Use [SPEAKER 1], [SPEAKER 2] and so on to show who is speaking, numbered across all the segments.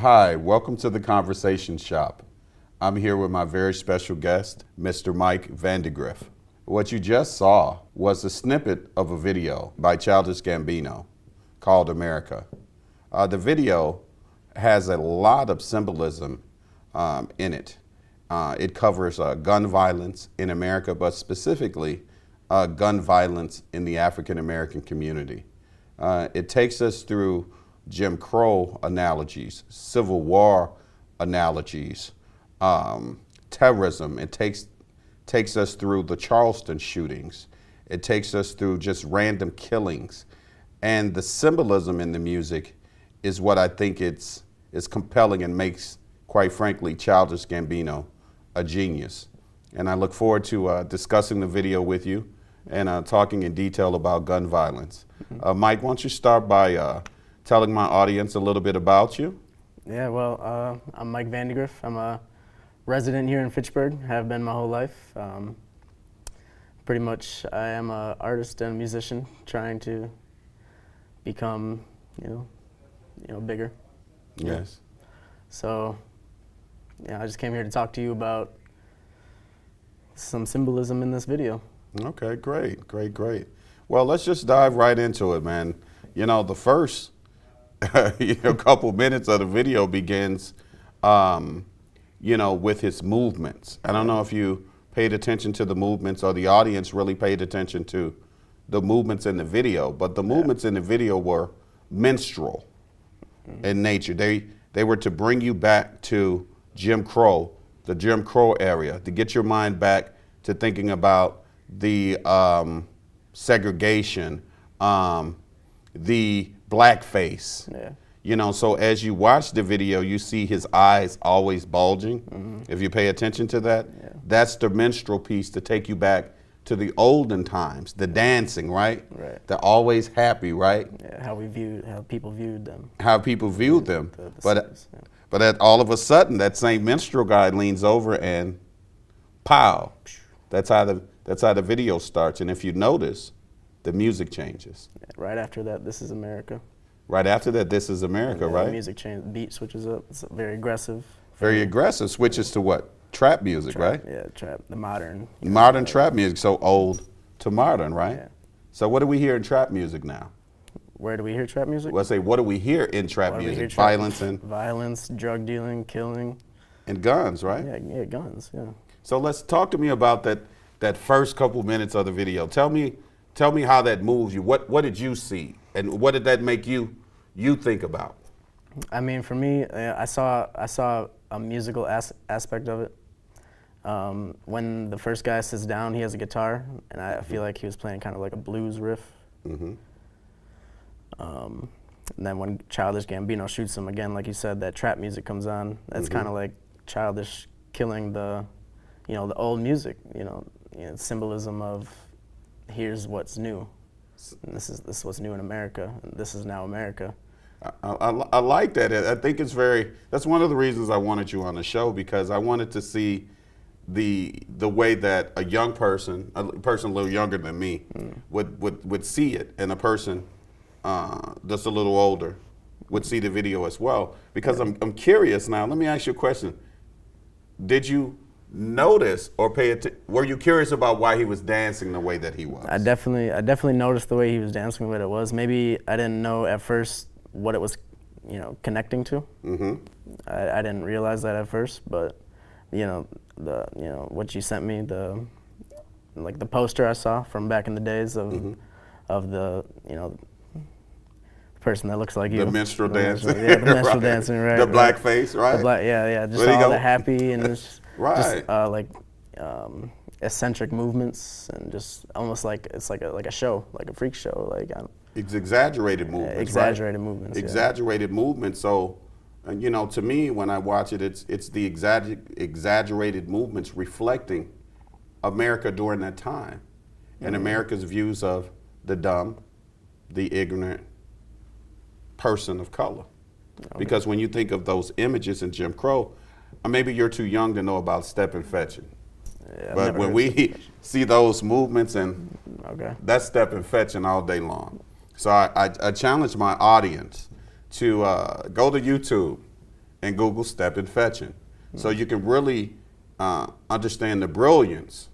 [SPEAKER 1] Hi, welcome to the Conversation Shop. I'm here with my very special guest, Mr. Mike Vandegrift. What you just saw was a snippet of a video by Childish Gambino called America. The video has a lot of symbolism in it. It covers gun violence in America, but specifically gun violence in the African American community. It takes us through Jim Crow analogies, Civil War analogies, terrorism. It takes us through the Charleston shootings. It takes us through just random killings. And the symbolism in the music is what I think is compelling and makes, quite frankly, Childish Gambino a genius. And I look forward to discussing the video with you and talking in detail about gun violence. Mike, why don't you start by telling my audience a little bit about you?
[SPEAKER 2] Yeah, well, I'm Mike Vandegrift. I'm a resident here in Fitchburg, have been my whole life. Pretty much, I am an artist and a musician trying to become, bigger.
[SPEAKER 1] Yes.
[SPEAKER 2] So, yeah, I just came here to talk to you about some symbolism in this video.
[SPEAKER 1] Okay, great. Well, let's just dive right into it, man. You know, the first couple minutes of the video begins, with his movements. I don't know if you paid attention to the movements or the audience really paid attention to the movements in the video, but the movements in the video were minstrel in nature. They were to bring you back to Jim Crow, the Jim Crow area, to get your mind back to thinking about the segregation, the blackface.
[SPEAKER 2] Yeah.
[SPEAKER 1] So as you watch the video, you see his eyes always bulging. If you pay attention to that, that's the minstrel piece to take you back to the olden times, the dancing, right?
[SPEAKER 2] Right.
[SPEAKER 1] They're always happy, right?
[SPEAKER 2] Yeah, how people viewed them.
[SPEAKER 1] How people viewed them.
[SPEAKER 2] But
[SPEAKER 1] But all of a sudden, that same minstrel guy leans over and pow. That's how the video starts. And if you notice, the music changes.
[SPEAKER 2] Right after that, This Is America.
[SPEAKER 1] Right after that, This Is America, right?
[SPEAKER 2] The music changes, beat switches up. It's very aggressive.
[SPEAKER 1] Very aggressive. Switches to what? Trap music, right?
[SPEAKER 2] Yeah, trap, the modern.
[SPEAKER 1] Modern trap music, so old to modern, right?
[SPEAKER 2] Yeah.
[SPEAKER 1] So what do we hear in trap music now?
[SPEAKER 2] Where do we hear trap music?
[SPEAKER 1] Let's say, what do we hear in trap
[SPEAKER 2] What do we
[SPEAKER 1] music?
[SPEAKER 2] hear trap-
[SPEAKER 1] Violence
[SPEAKER 2] Violence, drug dealing, killing.
[SPEAKER 1] and guns, right?
[SPEAKER 2] Yeah, guns, yeah.
[SPEAKER 1] So let's talk to me about that first couple minutes of the video. Tell me how that moves you. What did you see, and what did that make you think about?
[SPEAKER 2] I mean, for me, I saw a musical aspect of it. When the first guy sits down, he has a guitar, and I feel like he was playing kind of like a blues riff. And then when Childish Gambino shoots him again, like you said, that trap music comes on. That's kind of like Childish killing the old music. Symbolism of here's what's new. And this is what's new in America. And this is now America.
[SPEAKER 1] I like that. I think that's one of the reasons I wanted you on the show, because I wanted to see the way that a young person, a person a little younger than me, would see it, and a person that's a little older would see the video as well. Because I'm curious now. Let me ask you a question. Did you notice or were you curious about why he was dancing the way that he was?
[SPEAKER 2] I definitely noticed the way he was dancing, the way it was. Maybe I didn't know at first what it was, connecting to. I didn't realize that at first, but what you sent me, the poster I saw from back in the days of the person that looks like you.
[SPEAKER 1] The minstrel dancing.
[SPEAKER 2] Yeah, the minstrel
[SPEAKER 1] right.
[SPEAKER 2] dancing, right.
[SPEAKER 1] The blackface, right?
[SPEAKER 2] Just all the happy and just
[SPEAKER 1] right.
[SPEAKER 2] Eccentric movements, and just almost like it's like a show, like a freak show,
[SPEAKER 1] It's exaggerated movements.
[SPEAKER 2] Exaggerated
[SPEAKER 1] right?
[SPEAKER 2] movements.
[SPEAKER 1] Exaggerated movements. So, to me, when I watch it, it's the exaggerated movements reflecting America during that time, and America's views of the dumb, the ignorant person of color.
[SPEAKER 2] Okay.
[SPEAKER 1] Because when you think of those images in Jim Crow, maybe you're too young to know about stepping fetching.
[SPEAKER 2] Yeah,
[SPEAKER 1] but when we see those movements, and that's stepping fetching all day long. So I challenge my audience to go to YouTube and Google stepping fetching. So you can really understand the brilliance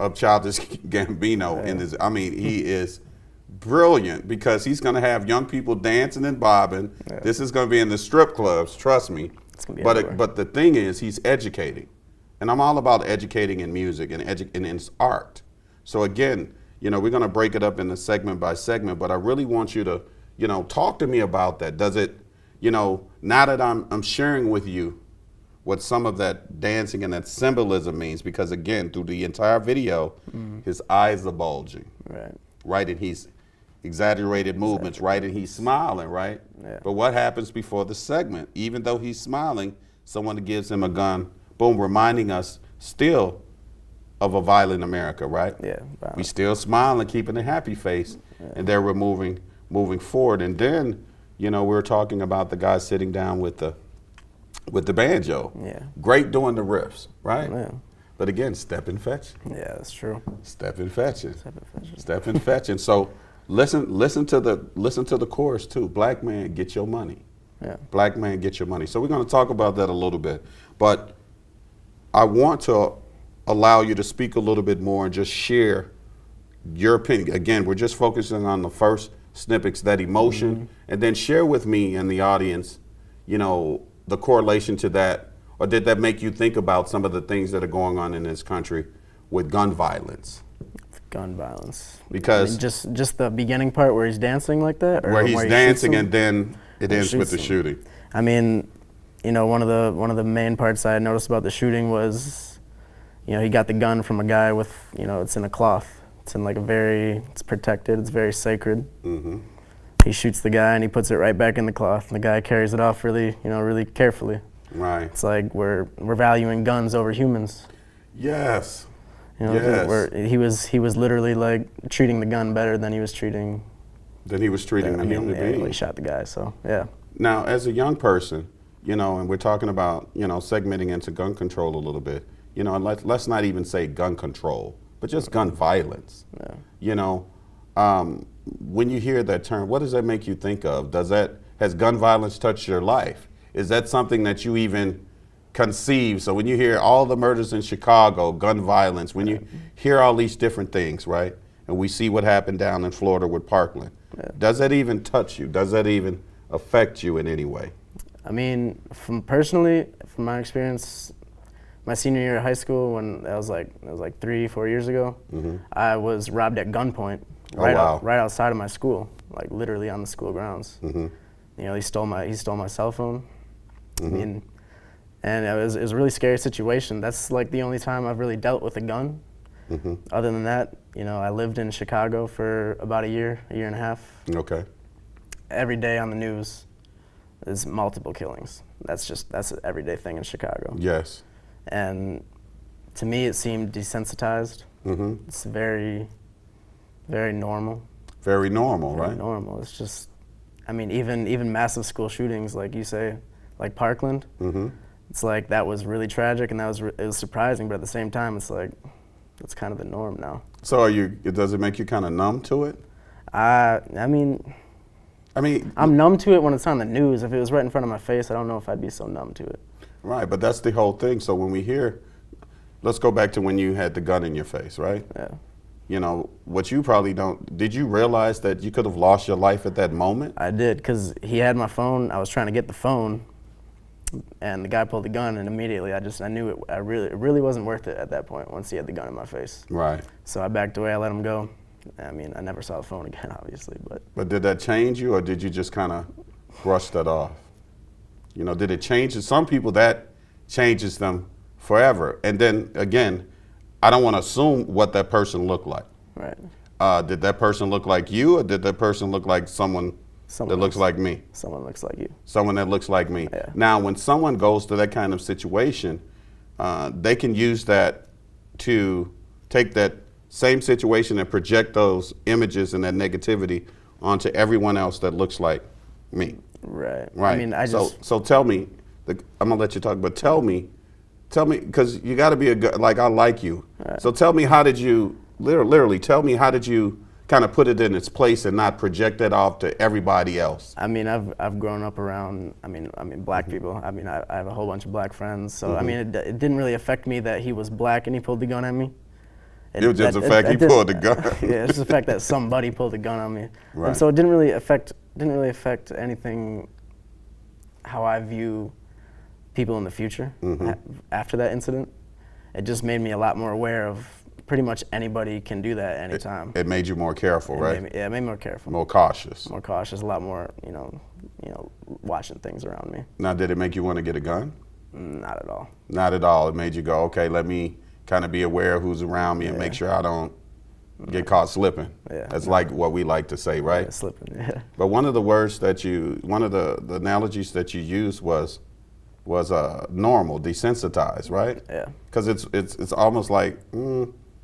[SPEAKER 1] of Childish Gambino in this. I mean, he is brilliant because he's going to have young people dancing and bobbing.
[SPEAKER 2] Yeah.
[SPEAKER 1] This is going to be in the strip clubs, trust me.
[SPEAKER 2] It's gonna be
[SPEAKER 1] But
[SPEAKER 2] everywhere.
[SPEAKER 1] but the thing is, he's educating, and I'm all about educating in music and in art. So again, you know, we're going to break it up into segment by segment. But I really want you to, you know, talk to me about that. Does it, you know, now that I'm sharing with you what some of that dancing and that symbolism means, because again, through the entire video, his eyes are bulging,
[SPEAKER 2] Right.
[SPEAKER 1] right, and he's exaggerated movements, right, and he's smiling, right?
[SPEAKER 2] Yeah.
[SPEAKER 1] But what happens before the segment? Even though he's smiling, someone gives him a gun, boom, reminding us still of a violent America, right?
[SPEAKER 2] Yeah.
[SPEAKER 1] We still smiling, keeping a happy face, and there we're moving forward. And then, you know, we're talking about the guy sitting down with the banjo.
[SPEAKER 2] Yeah.
[SPEAKER 1] Great doing the riffs, right?
[SPEAKER 2] Yeah.
[SPEAKER 1] But again, step and fetch.
[SPEAKER 2] Yeah, that's true.
[SPEAKER 1] Step and fetching.
[SPEAKER 2] Step and fetching.
[SPEAKER 1] Step and fetching. So listen to the chorus too. Black man, get your money.
[SPEAKER 2] Yeah.
[SPEAKER 1] Black man, get your money. So we're going to talk about that a little bit. But I want to allow you to speak a little bit more and just share your opinion. Again, we're just focusing on the first snippets, that emotion, and then share with me and the audience, you know, the correlation to that, or did that make you think about some of the things that are going on in this country with gun violence?
[SPEAKER 2] Gun violence.
[SPEAKER 1] Because-
[SPEAKER 2] I mean, just the beginning part where he's dancing like that, or
[SPEAKER 1] Where he's
[SPEAKER 2] he shoots
[SPEAKER 1] dancing
[SPEAKER 2] him?
[SPEAKER 1] and then it
[SPEAKER 2] Or
[SPEAKER 1] ends with the
[SPEAKER 2] shoots him.
[SPEAKER 1] shooting.
[SPEAKER 2] I mean, you know, one of the main parts I noticed about the shooting was, you know, he got the gun from a guy with, you know, it's in a cloth. It's in like it's protected. It's very sacred.
[SPEAKER 1] Mm-hmm.
[SPEAKER 2] He shoots the guy and he puts it right back in the cloth. And the guy carries it off really, you know, really carefully.
[SPEAKER 1] Right.
[SPEAKER 2] It's like we're valuing guns over humans.
[SPEAKER 1] Yes.
[SPEAKER 2] You know,
[SPEAKER 1] Yes.
[SPEAKER 2] he was literally like treating the gun better than he was treating.
[SPEAKER 1] Then he was treating the human
[SPEAKER 2] yeah,
[SPEAKER 1] being.
[SPEAKER 2] he shot the guy. So yeah.
[SPEAKER 1] Now, as a young person, you know, and we're talking about, you know, segmenting into gun control a little bit, you know, and let's not even say gun control, but just gun violence.
[SPEAKER 2] Yeah.
[SPEAKER 1] You know, when you hear that term, what does that make you think of? Has gun violence touched your life? Is that something that you even conceive? So when you hear all the murders in Chicago, gun violence, when you hear all these different things, right? And we see what happened down in Florida with Parkland. Does that even touch you? Does that even affect you in any way?
[SPEAKER 2] I mean, from my experience, my senior year of high school, when it was like 3-4 years ago, I was robbed at gunpoint right outside of my school, like literally on the school grounds. You know, he stole my cell phone. I mean, and it was a really scary situation. That's like the only time I've really dealt with a gun. Other than that, you know, I lived in Chicago for about a year and a half.
[SPEAKER 1] Okay.
[SPEAKER 2] Every day on the news is multiple killings. That's an everyday thing in Chicago.
[SPEAKER 1] Yes.
[SPEAKER 2] And to me, it seemed desensitized. It's very, very normal.
[SPEAKER 1] Very normal,
[SPEAKER 2] Very
[SPEAKER 1] right?
[SPEAKER 2] normal. It's just, I mean, even massive school shootings, like you say, like Parkland. It's like that was really tragic, and it was surprising. But at the same time, it's like it's kind of the norm now.
[SPEAKER 1] So does it make you kind of numb to it?
[SPEAKER 2] I mean, I'm numb to it when it's on the news. If it was right in front of my face, I don't know if I'd be so numb to it.
[SPEAKER 1] Right, but that's the whole thing. So when we hear, let's go back to when you had the gun in your face, right?
[SPEAKER 2] Yeah.
[SPEAKER 1] You know, what you probably did you realize that you could have lost your life at that moment?
[SPEAKER 2] I did, because he had my phone. I was trying to get the phone, and the guy pulled the gun, and immediately I knew it really wasn't worth it at that point once he had the gun in my face.
[SPEAKER 1] Right.
[SPEAKER 2] So I backed away, I let him go. I mean, I never saw the phone again, obviously, but.
[SPEAKER 1] But did that change you, or did you just kind of brush that off? You know, did it change? Some people that changes them forever. And then again, I don't want to assume what that person looked like.
[SPEAKER 2] Right.
[SPEAKER 1] Did that person look like you, or did that person look like someone that looks like me?
[SPEAKER 2] Someone looks like you.
[SPEAKER 1] Someone that looks like me.
[SPEAKER 2] Yeah.
[SPEAKER 1] Now, when someone goes to that kind of situation, they can use that to take that same situation and project those images and that negativity onto everyone else that looks like me.
[SPEAKER 2] Right.
[SPEAKER 1] Right.
[SPEAKER 2] I mean, I just.
[SPEAKER 1] So tell me, I'm gonna let you talk, but tell me, because you got to be like I like you.
[SPEAKER 2] Right.
[SPEAKER 1] So tell me, how did you literally tell me how did you kind of put it in its place and not project that off to everybody else?
[SPEAKER 2] I mean, I've grown up around. I mean, black people. I mean, I have a whole bunch of black friends. So I mean, it didn't really affect me that he was black and he pulled the gun at me.
[SPEAKER 1] It was just the fact he pulled the gun.
[SPEAKER 2] Yeah, it's just the fact that somebody pulled a gun on me.
[SPEAKER 1] Right.
[SPEAKER 2] And so it didn't really affect anything how I view people in the future after that incident. It just made me a lot more aware of pretty much anybody can do that anytime.
[SPEAKER 1] It made you more careful, right?
[SPEAKER 2] It made me more careful.
[SPEAKER 1] More cautious.
[SPEAKER 2] More cautious, a lot more, watching things around me.
[SPEAKER 1] Now, did it make you want to get a gun?
[SPEAKER 2] Not at all.
[SPEAKER 1] Not at all. It made you go, okay, let me kind of be aware of who's around me and make sure I don't get caught slipping.
[SPEAKER 2] Yeah.
[SPEAKER 1] That's like what we like to say, right?
[SPEAKER 2] Yeah, slipping, yeah.
[SPEAKER 1] But one of the words one of the analogies that you used was normal, desensitized, right?
[SPEAKER 2] Yeah.
[SPEAKER 1] Because it's almost like,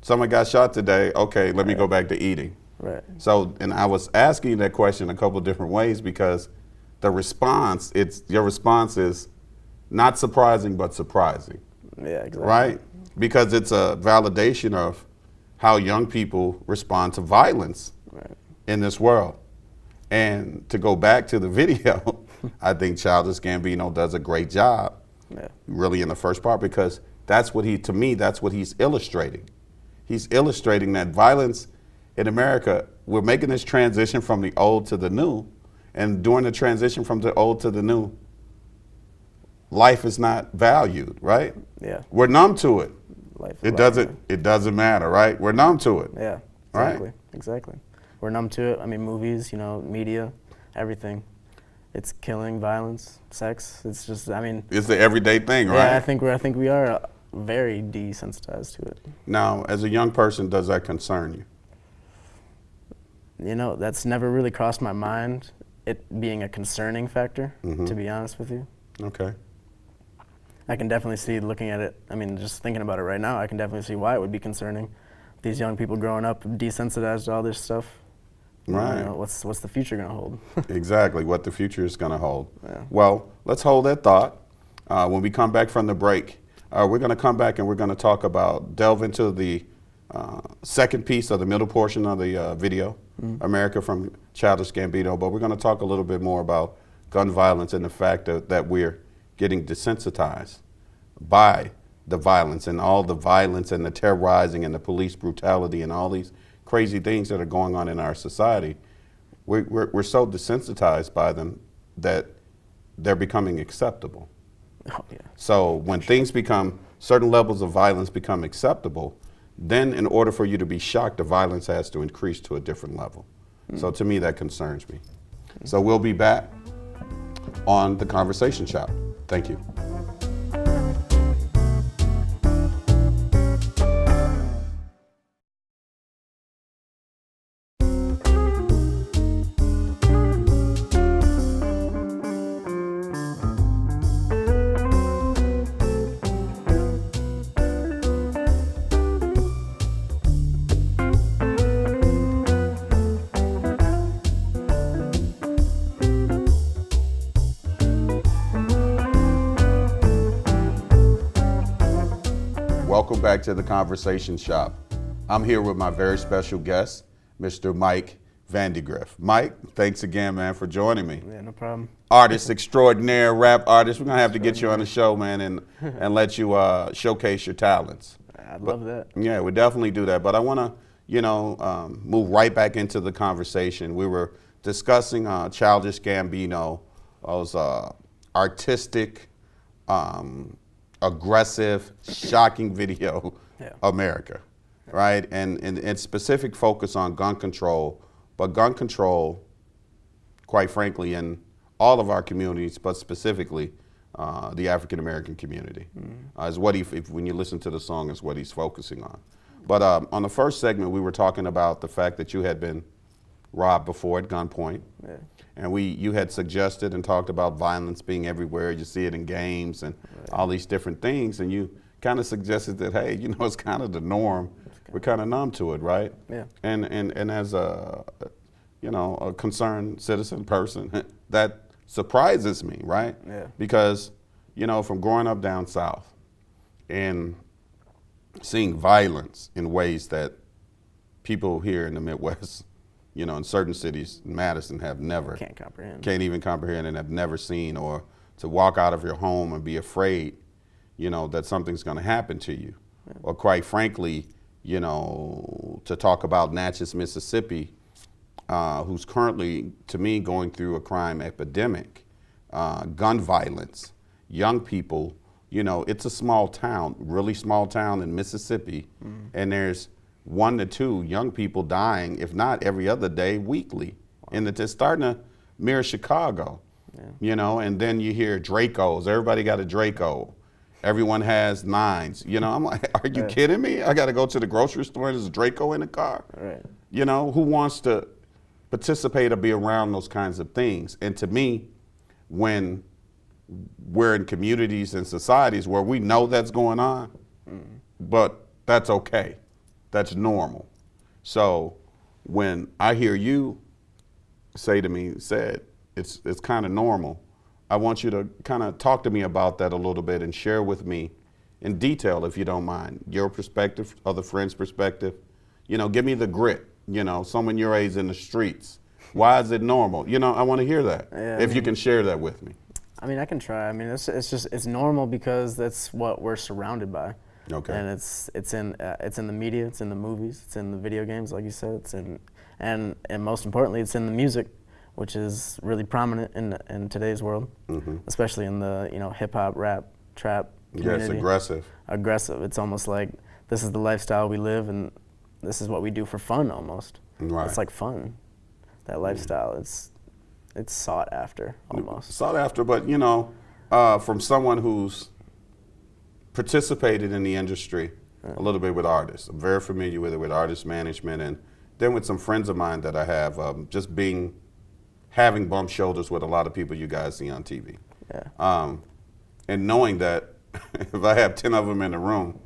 [SPEAKER 1] someone got shot today, okay, let me go back to eating.
[SPEAKER 2] Right.
[SPEAKER 1] So, and I was asking that question a couple different ways because your response is not surprising, but surprising.
[SPEAKER 2] Yeah, exactly.
[SPEAKER 1] Right? Because it's a validation of how young people respond to violence in this world. And to go back to the video, I think Childish Gambino does a great job, really in the first part, because that's what he's illustrating. He's illustrating that violence in America, we're making this transition from the old to the new, and during the transition from the old to the new, life is not valued, right?
[SPEAKER 2] Yeah.
[SPEAKER 1] We're numb to it.
[SPEAKER 2] Life
[SPEAKER 1] It doesn't matter, right? We're numb to it.
[SPEAKER 2] Yeah,
[SPEAKER 1] Right?
[SPEAKER 2] exactly. We're numb to it. I mean, movies, media, everything. It's killing, violence, sex. It's just, I mean.
[SPEAKER 1] It's the everyday thing, right?
[SPEAKER 2] Yeah, I think we are very desensitized to it.
[SPEAKER 1] Now, as a young person, does that concern you?
[SPEAKER 2] That's never really crossed my mind, it being a concerning factor, to be honest with you.
[SPEAKER 1] Okay.
[SPEAKER 2] I can definitely see looking at it, I mean, just thinking about it right now, I can definitely see why it would be concerning. These young people growing up desensitized to all this stuff.
[SPEAKER 1] Right.
[SPEAKER 2] What's the future going to hold?
[SPEAKER 1] Exactly, what the future is going to hold.
[SPEAKER 2] Yeah.
[SPEAKER 1] Well, let's hold that thought. When we come back from the break, we're going to come back and we're going to delve into the second piece of the middle portion of the video, America from Childish Gambino, but we're going to talk a little bit more about gun violence and the fact that we're getting desensitized by the violence and all the violence and the terrorizing and the police brutality and all these crazy things that are going on in our society. We're so desensitized by them that they're becoming acceptable.
[SPEAKER 2] Oh, yeah.
[SPEAKER 1] So when certain levels of violence become acceptable, then in order for you to be shocked, the violence has to increase to a different level. So to me, that concerns me. So we'll be back on The Conversation Shop. Thank you. Welcome back to The Conversation Shop. I'm here with my very special guest, Mr. Mike Vandegrift. Mike, thanks again, man, for joining me.
[SPEAKER 2] Yeah, no problem.
[SPEAKER 1] Artist extraordinaire, rap artist. We're going to have to get you on the show, man, and let you showcase your talents.
[SPEAKER 2] I'd love that.
[SPEAKER 1] Yeah, we definitely do that. But I want to, move right back into the conversation. We were discussing Childish Gambino, artistic, aggressive, shocking video, America, right? And specific focus on gun control, but gun control, quite frankly, in all of our communities, but specifically the African American community, is what when you listen to the song, is what he's focusing on. But on the first segment, we were talking about the fact that you had been robbed before at gunpoint.
[SPEAKER 2] Yeah.
[SPEAKER 1] And you had suggested and talked about violence being everywhere. You see it in games and all these different things. And you kind of suggested that, hey, it's kind of the norm. We're kind of numb to it, right?
[SPEAKER 2] Yeah.
[SPEAKER 1] And as a concerned citizen person, that surprises me, right?
[SPEAKER 2] Yeah.
[SPEAKER 1] Because, from growing up down south and seeing violence in ways that people here in the Midwest in certain cities, Madison, have never,
[SPEAKER 2] Can't comprehend.
[SPEAKER 1] can't even comprehend and have never seen, or to walk out of your home and be afraid, that something's going to happen to you. Or quite frankly, to talk about Natchez, Mississippi, who's currently, to me, going through a crime epidemic, gun violence, young people, it's a small town, really small town in Mississippi, and there's 1 to 2 young people dying, if not every other day, weekly. And it's starting to mirror Chicago, and then you hear Dracos. Everybody got a Draco. Everyone has 9s. I'm like, are you kidding me? I got to go to the grocery store and there's a Draco in the car.
[SPEAKER 2] Right.
[SPEAKER 1] Who wants to participate or be around those kinds of things? And to me, when we're in communities and societies where we know that's going on, but that's okay. That's normal. So when I hear you say to me, it's kind of normal, I want you to kind of talk to me about that a little bit and share with me in detail, if you don't mind, your perspective, other friends' perspective. Give me the grit, someone your age in the streets. Why is it normal? I want to hear that, if you can share that with me.
[SPEAKER 2] I mean, I can try. I mean, it's normal because that's what we're surrounded by.
[SPEAKER 1] Okay.
[SPEAKER 2] And it's in the media, it's in the movies, it's in the video games, like you said, and most importantly, it's in the music, which is really prominent in today's world, especially in the hip hop, rap, trap community.
[SPEAKER 1] Yes, aggressive.
[SPEAKER 2] Aggressive. It's almost like this is the lifestyle we live, and this is what we do for fun almost.
[SPEAKER 1] Right.
[SPEAKER 2] It's like fun. That lifestyle, it's sought after almost.
[SPEAKER 1] Sought after, but from someone who's participated in the industry a little bit with artists. I'm very familiar with it, with artist management, and then with some friends of mine that I have, having bumped shoulders with a lot of people you guys see on TV.
[SPEAKER 2] Yeah.
[SPEAKER 1] And knowing that if I have 10 of them in the room,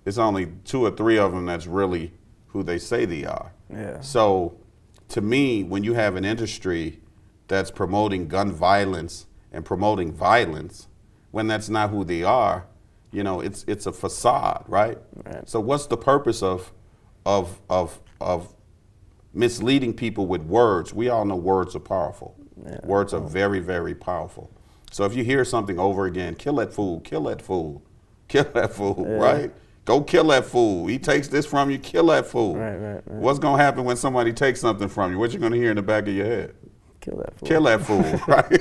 [SPEAKER 1] it's only 2 or 3 of them that's really who they say they are.
[SPEAKER 2] Yeah.
[SPEAKER 1] So to me, when you have an industry that's promoting gun violence and promoting violence, when that's not who they are, it's a facade, right?
[SPEAKER 2] Right.
[SPEAKER 1] So what's the purpose of misleading people with words? We all know words are powerful.
[SPEAKER 2] Yeah.
[SPEAKER 1] Words are very, very powerful. So if you hear something over again, kill that fool, kill that fool, kill that fool, right? Go kill that fool. He takes this from you, kill that fool.
[SPEAKER 2] Right.
[SPEAKER 1] What's going to happen when somebody takes something from you? What you going to hear in the back of your head?
[SPEAKER 2] Kill that fool.
[SPEAKER 1] Kill that fool, right?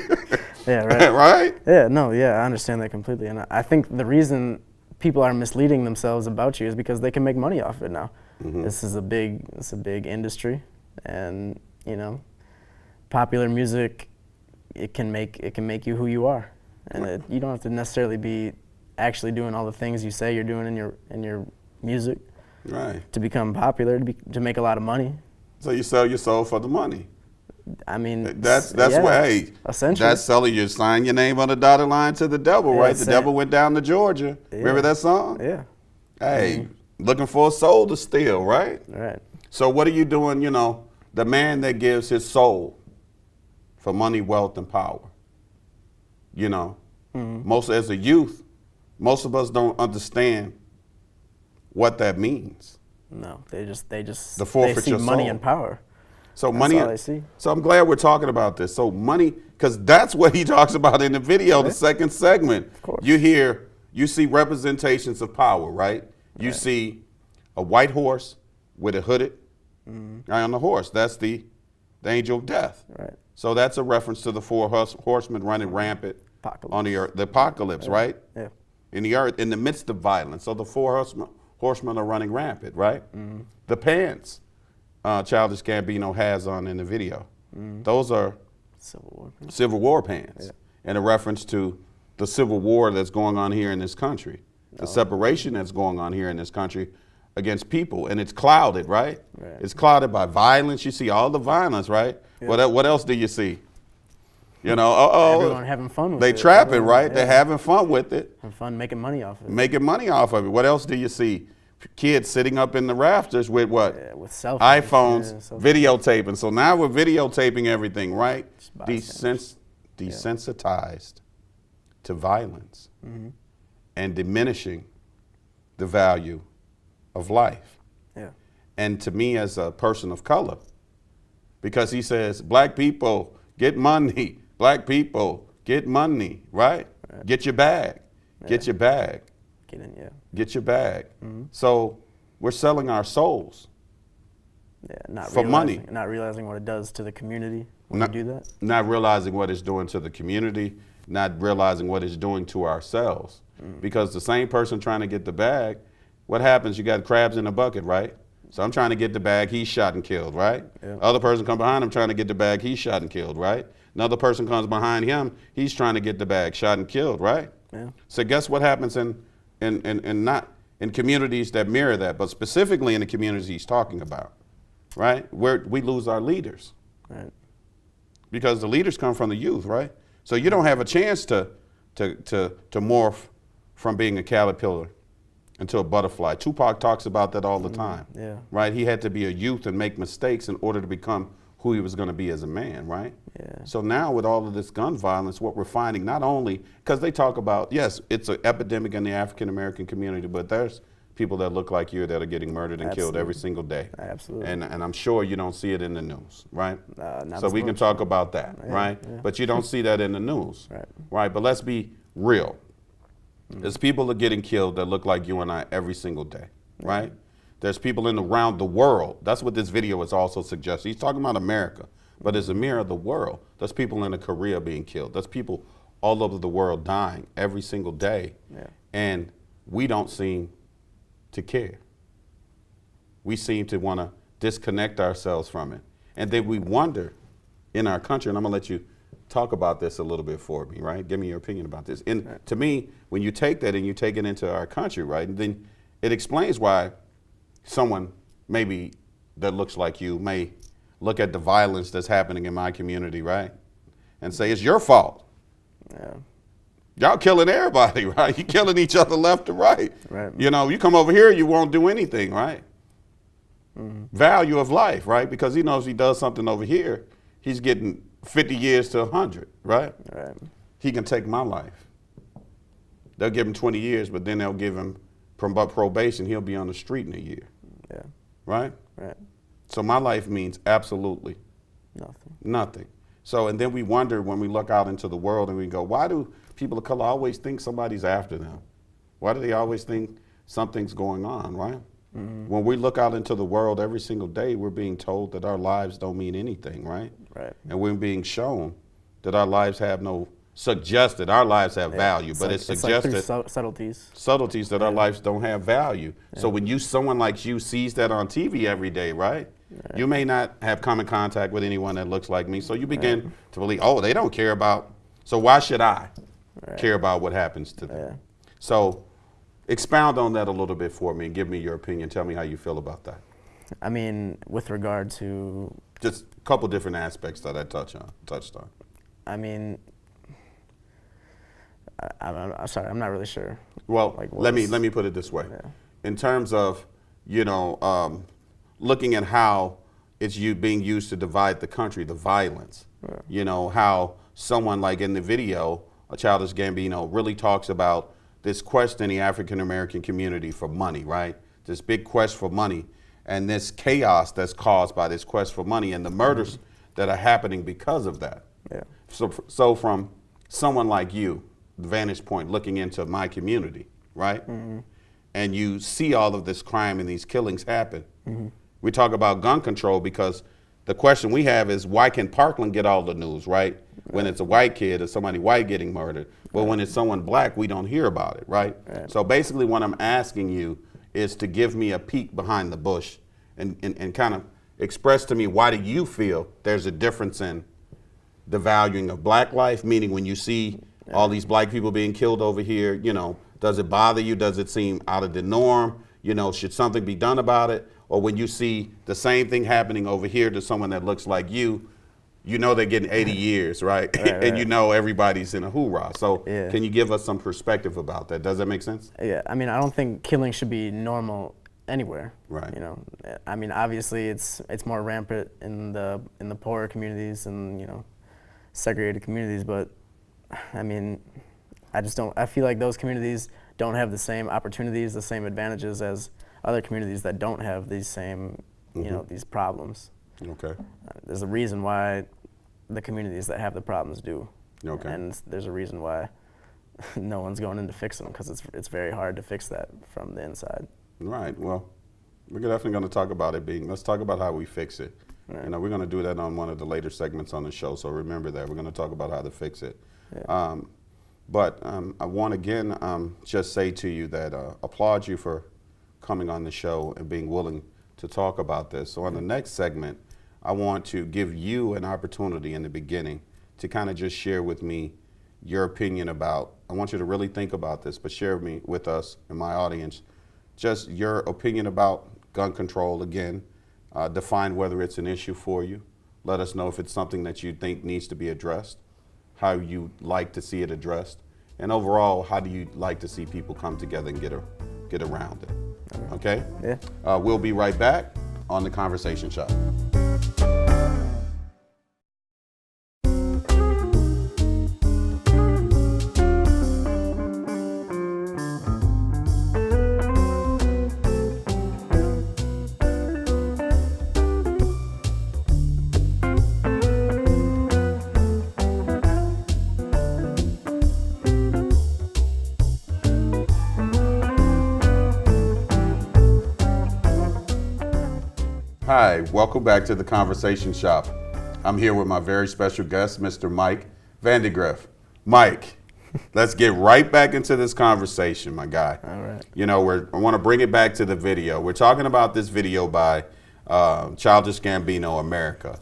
[SPEAKER 2] Yeah, right.
[SPEAKER 1] Right?
[SPEAKER 2] Yeah, no, yeah, I understand that completely. And I think the reason people are misleading themselves about you is because they can make money off it now. This is a big industry, and popular music, it can make you who you are, and you don't have to necessarily be actually doing all the things you say you're doing in your music,
[SPEAKER 1] right,
[SPEAKER 2] to become popular, to make a lot of money.
[SPEAKER 1] So you sell your soul for the money.
[SPEAKER 2] I mean,
[SPEAKER 1] that's
[SPEAKER 2] yeah,
[SPEAKER 1] what, hey,
[SPEAKER 2] essentially.
[SPEAKER 1] that's selling. You sign your name on the dotted line to the devil, right? The devil went down to Georgia. Remember that song?
[SPEAKER 2] Yeah.
[SPEAKER 1] Hey, looking for a soul to steal, right?
[SPEAKER 2] Right.
[SPEAKER 1] So what are you doing, the man that gives his soul for money, wealth, and power? Most as a youth, most of us don't understand what that means.
[SPEAKER 2] No, they just
[SPEAKER 1] The forfeit
[SPEAKER 2] they see
[SPEAKER 1] your
[SPEAKER 2] money
[SPEAKER 1] soul.
[SPEAKER 2] and power.
[SPEAKER 1] So
[SPEAKER 2] That's
[SPEAKER 1] money.
[SPEAKER 2] all I see.
[SPEAKER 1] So I'm glad we're talking about this. So money, because that's what he talks about in the video, the second segment.
[SPEAKER 2] Of course.
[SPEAKER 1] You see representations of power, right? You see a white horse with a hooded guy on the horse. That's the angel of death.
[SPEAKER 2] Right.
[SPEAKER 1] So that's a reference to the 4 horsemen running rampant
[SPEAKER 2] Apocalypse.
[SPEAKER 1] on the earth, the apocalypse, right?
[SPEAKER 2] Yeah.
[SPEAKER 1] In the earth, in the midst of violence. So the 4 horsemen are running rampant, right? The pants Childish Gambino has on in the video, those are Civil War pants, and a reference to the Civil War that's going on here in this country, the separation that's going on here in this country against people, and it's clouded, right? It's clouded by violence. You see all the violence, right? What else do you see?
[SPEAKER 2] Everyone having fun with it.
[SPEAKER 1] They trap it, right? They're having fun with it.
[SPEAKER 2] Having fun making money off of it.
[SPEAKER 1] Making money off of it. What else do you see? Kids sitting up in the rafters with what?
[SPEAKER 2] Yeah, with cell
[SPEAKER 1] phones,
[SPEAKER 2] phones. Yeah,
[SPEAKER 1] videotaping. So now we're videotaping everything, right? Desensitized to violence and diminishing the value of life.
[SPEAKER 2] Yeah.
[SPEAKER 1] And to me, as a person of color, because he says, black people, get money. Black people, get money, right? Get your bag. Get your bag.
[SPEAKER 2] Get in, yeah.
[SPEAKER 1] Get your bag. So we're selling our souls.
[SPEAKER 2] Yeah, not
[SPEAKER 1] For money.
[SPEAKER 2] Not realizing what it does to the community when
[SPEAKER 1] Not-
[SPEAKER 2] you do that.
[SPEAKER 1] Not realizing what it's doing to the community, not realizing what it's doing to ourselves. Because the same person trying to get the bag, what happens? You got crabs in a bucket, right? So I'm trying to get the bag, he's shot and killed, right?
[SPEAKER 2] Yeah.
[SPEAKER 1] Other person come behind him trying to get the bag, he's shot and killed, right? Another person comes behind him, he's trying to get the bag, shot and killed, right?
[SPEAKER 2] Yeah.
[SPEAKER 1] So guess what happens not in communities that mirror that, but specifically in the communities he's talking about, right? Where we lose our leaders.
[SPEAKER 2] Right.
[SPEAKER 1] Because the leaders come from the youth, right? So you don't have a chance to morph from being a caterpillar into a butterfly. Tupac talks about that all the time,
[SPEAKER 2] Yeah.
[SPEAKER 1] right? He had to be a youth and make mistakes in order to become who he was going to be as a man, right?
[SPEAKER 2] Yeah.
[SPEAKER 1] So now with all of this gun violence, what we're finding, not only, because they talk about, yes, it's an epidemic in the African American community, but there's people that look like you that are getting murdered and killed every single day.
[SPEAKER 2] Absolutely.
[SPEAKER 1] And I'm sure you don't see it in the news, right?
[SPEAKER 2] Not
[SPEAKER 1] So
[SPEAKER 2] as
[SPEAKER 1] we can
[SPEAKER 2] much.
[SPEAKER 1] talk about that,
[SPEAKER 2] Yeah,
[SPEAKER 1] right?
[SPEAKER 2] yeah.
[SPEAKER 1] But you don't see that in the news,
[SPEAKER 2] Right.
[SPEAKER 1] right? But let's be real. There's people that are getting killed that look like you and I every single day, right? There's people around the world. That's what this video is also suggesting. He's talking about America, but it's a mirror of the world. There's people in Korea being killed. There's people all over the world dying every single day,
[SPEAKER 2] Yeah.
[SPEAKER 1] and we don't seem to care. We seem to want to disconnect ourselves from it. And then we wonder in our country, and I'm going to let you talk about this a little bit for me, right? Give me your opinion about this. And to me, when you take that and you take it into our country, right, then it explains why someone maybe that looks like you may look at the violence that's happening in my community, right, and say, it's your fault.
[SPEAKER 2] Yeah.
[SPEAKER 1] Y'all killing everybody, right? You killing each other left to right.
[SPEAKER 2] Right.
[SPEAKER 1] You know, you come over here, you won't do anything, right? Value of life, right? Because he knows he does something over here, he's getting 50 years to 100, right?
[SPEAKER 2] Right.
[SPEAKER 1] He can take my life. They'll give him 20 years, but then they'll give him probation. He'll be on the street in a year,
[SPEAKER 2] Yeah.
[SPEAKER 1] right?
[SPEAKER 2] Right.
[SPEAKER 1] So my life means absolutely
[SPEAKER 2] Nothing.
[SPEAKER 1] nothing. So, and then we wonder when we look out into the world and we go, why do people of color always think somebody's after them? Why do they always think something's going on, right? When we look out into the world every single day, we're being told that our lives don't mean anything, right?
[SPEAKER 2] Right.
[SPEAKER 1] And we're being shown that our lives have suggested our lives have value, but it's
[SPEAKER 2] like
[SPEAKER 1] suggested
[SPEAKER 2] through subtleties.
[SPEAKER 1] subtleties that our lives don't have value. So when someone like you sees that on TV every day, right? You may not have come in contact with anyone that looks like me, so you begin to believe, oh, they don't care about, so why should I care about what happens to them?
[SPEAKER 2] Yeah.
[SPEAKER 1] So expound on that a little bit for me and give me your opinion. Tell me how you feel about that.
[SPEAKER 2] I mean, with regard to,
[SPEAKER 1] Just a couple different aspects that I touched on.
[SPEAKER 2] I mean, I'm sorry, I'm not really sure.
[SPEAKER 1] Well,
[SPEAKER 2] Like,
[SPEAKER 1] let
[SPEAKER 2] what's-
[SPEAKER 1] me put it this way.
[SPEAKER 2] Yeah.
[SPEAKER 1] In terms of, looking at how it's being used to divide the country, the violence. You know, how someone like in the video, Childish Gambino, really talks about this quest in the African American community for money, right? This big quest for money and this chaos that's caused by this quest for money and the murders that are happening because of that.
[SPEAKER 2] Yeah.
[SPEAKER 1] So from someone like you, the vantage point looking into my community, right? And you see all of this crime and these killings happen. We talk about gun control because the question we have is why can Parkland get all the news, right? When it's a white kid or somebody white getting murdered. But when it's someone black, we don't hear about it, right? So basically what I'm asking you is to give me a peek behind the bush and kind of express to me why do you feel there's a difference in the valuing of black life, meaning when you see all these black people being killed over here, does it bother you? Does it seem out of the norm? Should something be done about it? Or when you see the same thing happening over here to someone that looks like you, they're getting 80 years, right? And everybody's in a hoorah. So can you give us some perspective about that? Does that make sense?
[SPEAKER 2] Yeah, I mean, I don't think killing should be normal anywhere.
[SPEAKER 1] Right.
[SPEAKER 2] I mean, obviously it's more rampant in the poorer communities and segregated communities, but I mean, I feel like those communities don't have the same opportunities, the same advantages as other communities that don't have these same, these problems.
[SPEAKER 1] Okay.
[SPEAKER 2] There's a reason why the communities that have the problems do.
[SPEAKER 1] Okay.
[SPEAKER 2] And there's a reason why no one's going in to fix them, because it's very hard to fix that from the inside.
[SPEAKER 1] Right. Well, we're definitely going to talk about it being. Let's talk about how we fix it.
[SPEAKER 2] Right.
[SPEAKER 1] You know, we're going to do that on one of the later segments on the show. So remember that we're going to talk about how to fix it.
[SPEAKER 2] Yeah.
[SPEAKER 1] But I want again just say to you that applaud you for coming on the show and being willing to talk about this. So on the next segment, I want to give you an opportunity in the beginning to kind of just share with me your opinion about. I want you to really think about this, but share with us and my audience just your opinion about gun control again. Define whether it's an issue for you. Let us know if it's something that you think needs to be addressed, how you like to see it addressed, and overall, how do you like to see people come together and get around it? Okay?
[SPEAKER 2] Yeah.
[SPEAKER 1] We'll be right back on The Conversation Shop. Hi, welcome back to The Conversation Shop. I'm here with my very special guest, Mr. Mike Vandegrift. Mike, let's get right back into this conversation, my guy.
[SPEAKER 2] All right.
[SPEAKER 1] You know, I want to bring it back to the video. We're talking about this video by Childish Gambino, America.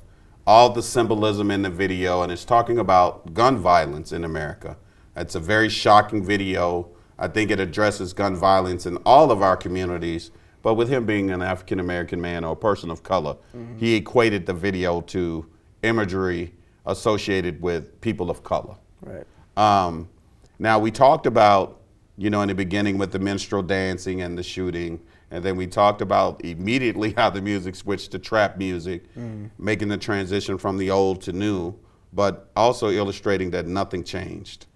[SPEAKER 1] All the symbolism in the video, and it's talking about gun violence in America. It's a very shocking video. I think it addresses gun violence in all of our communities. But with him being an African-American man or a person of color, he equated the video to imagery associated with people of color.
[SPEAKER 2] Right.
[SPEAKER 1] Now, we talked about, you know, in the beginning with the minstrel dancing and the shooting, and then we talked about immediately how the music switched to trap music, making the transition from the old to new, but also illustrating that nothing changed.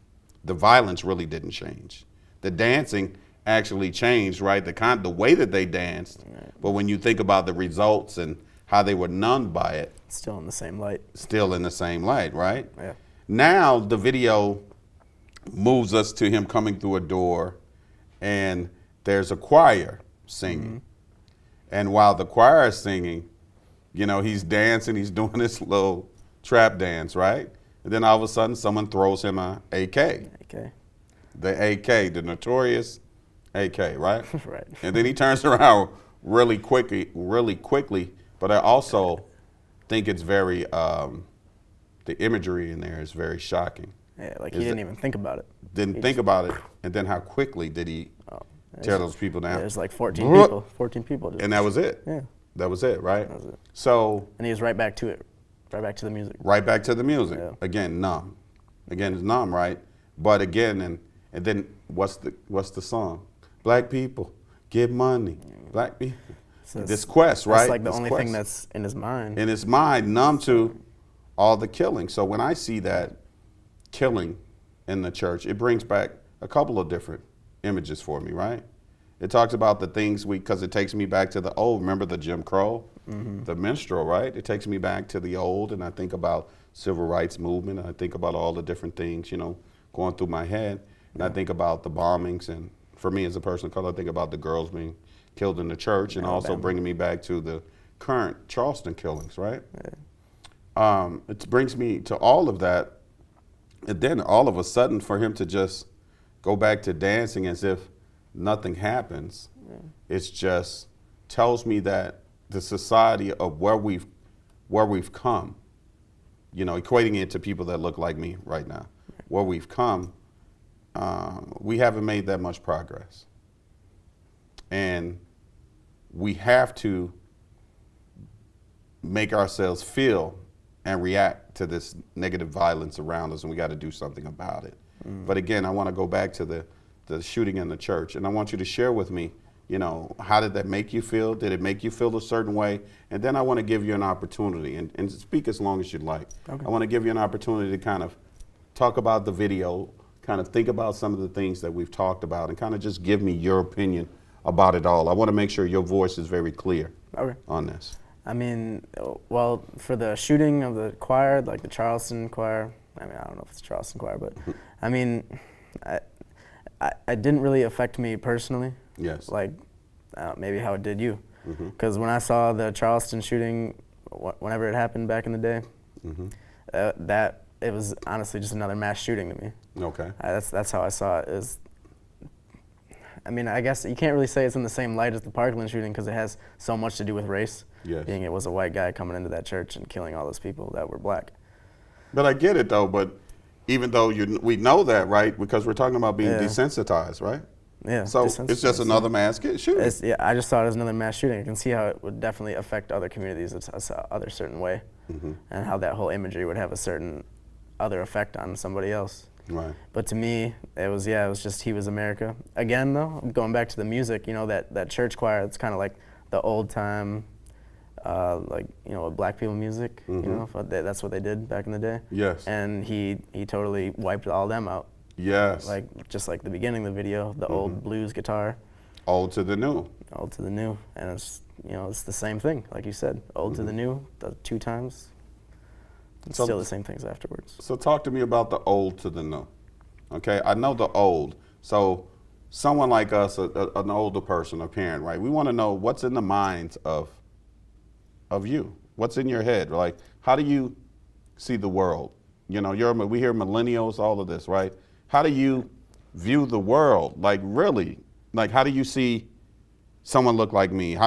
[SPEAKER 1] The violence really didn't change. The dancing actually changed, right? The way that they danced, right. But when you think about the results and how they were numbed by it,
[SPEAKER 2] Still in the same light.
[SPEAKER 1] Still in the same light, right?
[SPEAKER 2] Yeah.
[SPEAKER 1] Now the video moves us to him coming through a door, and there's a choir singing. And while the choir is singing, you know, he's dancing, he's doing this little trap dance, right? And then all of a sudden someone throws him a AK.
[SPEAKER 2] Okay.
[SPEAKER 1] The AK, the notorious AK, right?
[SPEAKER 2] Right.
[SPEAKER 1] And then he turns around really quickly, but I also think it's very, the imagery in there is very shocking.
[SPEAKER 2] Yeah, like he didn't even think about it.
[SPEAKER 1] Didn't think about it, and then how quickly did he tear those people down?
[SPEAKER 2] There's like 14 people. 14 people.
[SPEAKER 1] And that was it.
[SPEAKER 2] Yeah.
[SPEAKER 1] That was it, right?
[SPEAKER 2] That was it.
[SPEAKER 1] So.
[SPEAKER 2] And he was right back to it. Right back to the music.
[SPEAKER 1] Right back to the music.
[SPEAKER 2] Yeah.
[SPEAKER 1] Again, numb. Again, it's numb, right? But again, and then what's the song? Black people, get money. Black people.
[SPEAKER 2] So
[SPEAKER 1] this quest, right?
[SPEAKER 2] That's like the
[SPEAKER 1] this
[SPEAKER 2] only
[SPEAKER 1] quest.
[SPEAKER 2] thing that's in his mind.
[SPEAKER 1] In his mind, numb to all the killing. So when I see that killing in the church, it brings back a couple of different images for me, right? It talks about the things because it takes me back to the old. Remember the Jim Crow, the minstrel, right? It takes me back to the old, and I think about civil rights movement. And I think about all the different things, you know, going through my head. And I think about the bombings, and for me as a person of color, I think about the girls being killed in the church, and also bringing me back to the current Charleston killings, right? Yeah. It brings me to all of that, and then all of a sudden for him to just go back to dancing as if nothing happens, it's just tells me that the society of where we've come, you know, equating it to people that look like me right now, where we've come, we haven't made that much progress. And we have to make ourselves feel and react to this negative violence around us, and we got to do something about it. But again, I want to go back to the shooting in the church, and I want you to share with me, you know, how did that make you feel? Did it make you feel a certain way? And then I want to give you an opportunity, and speak as long as you'd like. Okay. I want to give you an opportunity to kind of talk about the video, kind of think about some of the things that we've talked about, and kind of just give me your opinion about it all. I want to make sure your voice is very clear on this.
[SPEAKER 2] I mean, well, for the shooting of the choir, like the Charleston choir, I mean, I don't know if it's Charleston choir, but I mean, it didn't really affect me personally.
[SPEAKER 1] Yes.
[SPEAKER 2] Like maybe how it did you. Because when I saw the Charleston shooting, whenever it happened back in the day, that it was honestly just another mass shooting to me.
[SPEAKER 1] Okay.
[SPEAKER 2] That's how I saw it. I mean, I guess you can't really say it's in the same light as the Parkland shooting because it has so much to do with race.
[SPEAKER 1] Yes.
[SPEAKER 2] Being it was a white guy coming into that church and killing all those people that were black.
[SPEAKER 1] But I get it though. But even though we know that, right? Because we're talking about being
[SPEAKER 2] Yeah.
[SPEAKER 1] desensitized, right?
[SPEAKER 2] Yeah.
[SPEAKER 1] So it's just another mass shooting.
[SPEAKER 2] Yeah, I just thought it was another mass shooting. I can see how it would definitely affect other communities in other certain way, and how that whole imagery would have a certain other effect on somebody else.
[SPEAKER 1] Right.
[SPEAKER 2] But to me, it was just He Was America. Again, though, going back to the music, that church choir, it's kind of like the old time, black people music. That's what they did back in the day.
[SPEAKER 1] Yes.
[SPEAKER 2] And he totally wiped all them out.
[SPEAKER 1] Yes.
[SPEAKER 2] Just like the beginning of the video, the old blues guitar.
[SPEAKER 1] Old to the new.
[SPEAKER 2] Old to the new, and it's the same thing, like you said. Old to the new, the 2 times. It's still the same things afterwards.
[SPEAKER 1] So talk to me about the old to the new. Okay, I know the old. So someone like us, an older person, a parent, right? We want to know what's in the minds of you. What's in your head? Like, how do you see the world? We hear millennials, all of this, right? How do you view the world? Like, really? Like, how do you see someone look like me?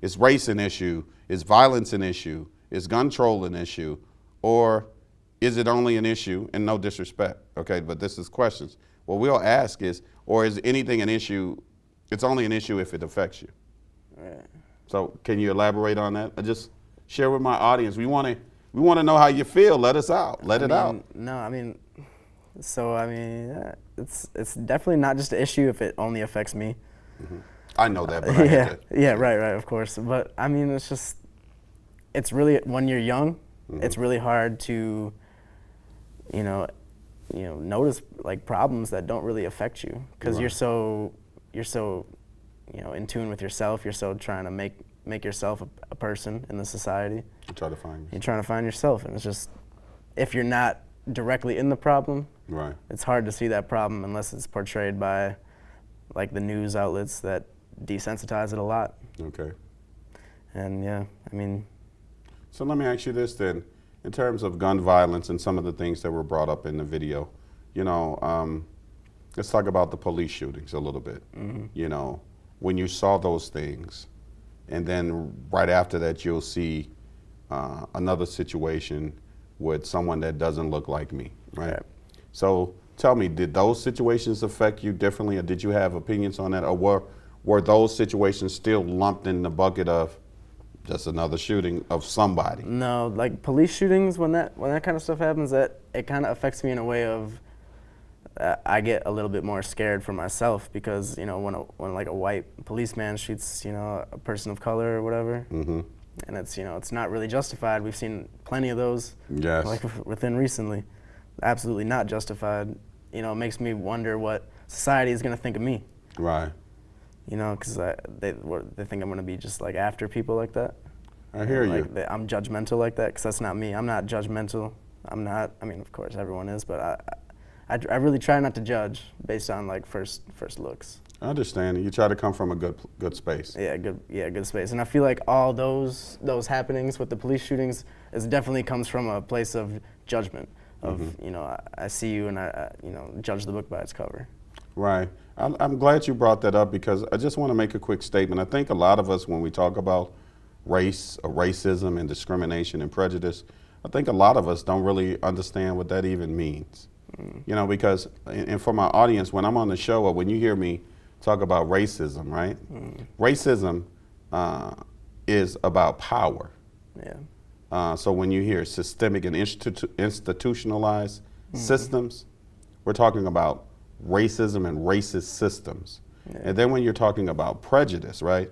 [SPEAKER 1] Is race an issue? Is violence an issue? Is gun control an issue? Or is it only an issue, and no disrespect, okay, but this is questions. What we'll ask is, or is anything an issue, it's only an issue if it affects you?
[SPEAKER 2] Right.
[SPEAKER 1] So can you elaborate on that? I just share with my audience. We want to know how you feel. Let us out. Let it out.
[SPEAKER 2] No, it's definitely not just an issue if it only affects me.
[SPEAKER 1] I know that, but I had to.
[SPEAKER 2] Yeah, right, of course. But I mean, it's really, when you're young, it's really hard to, notice like problems that don't really affect you because
[SPEAKER 1] Right.
[SPEAKER 2] you're so, in tune with yourself. You're so trying to make yourself a person in the society.
[SPEAKER 1] I try to find you.
[SPEAKER 2] You're trying to find yourself, and it's just, if you're not directly in the problem,
[SPEAKER 1] Right.
[SPEAKER 2] it's hard to see that problem unless it's portrayed by like the news outlets that desensitize it a lot.
[SPEAKER 1] Okay.
[SPEAKER 2] And yeah, I mean,
[SPEAKER 1] So let me ask you this then, in terms of gun violence and some of the things that were brought up in the video, let's talk about the police shootings a little bit. When you saw those things, and then right after that you'll see another situation with someone that doesn't look like me, right?
[SPEAKER 2] Right.
[SPEAKER 1] So tell me, did those situations affect you differently, or did you have opinions on that, or were those situations still lumped in the bucket of just another shooting of somebody?
[SPEAKER 2] no, like police shootings, when that kind of stuff happens, that it kind of affects me in a way of I get a little bit more scared for myself because when like a white policeman shoots a person of color or whatever, and it's not really justified. We've seen plenty of those.
[SPEAKER 1] Yes.
[SPEAKER 2] Like within recently, absolutely not justified. It makes me wonder what society is going to think of me.
[SPEAKER 1] Right.
[SPEAKER 2] Because they think I'm going to be just like after people like that.
[SPEAKER 1] I hear you.
[SPEAKER 2] I'm judgmental like that because that's not me. I'm not judgmental. I'm not. I mean, of course, everyone is, but I really try not to judge based on like first looks.
[SPEAKER 1] I understand. You try to come from a good space.
[SPEAKER 2] Yeah, good space. And I feel like all those happenings with the police shootings definitely comes from a place of judgment. Of I see you and I judge the book by its cover.
[SPEAKER 1] Right. I'm glad you brought that up because I just want to make a quick statement. I think a lot of us, when we talk about race or racism and discrimination and prejudice, I think a lot of us don't really understand what that even means. Because, and for my audience, when I'm on the show or when you hear me talk about racism, right? Racism is about power.
[SPEAKER 2] Yeah.
[SPEAKER 1] So when you hear systemic and institutionalized systems, we're talking about racism and racist systems.
[SPEAKER 2] Yeah.
[SPEAKER 1] And then when you're talking about prejudice, right?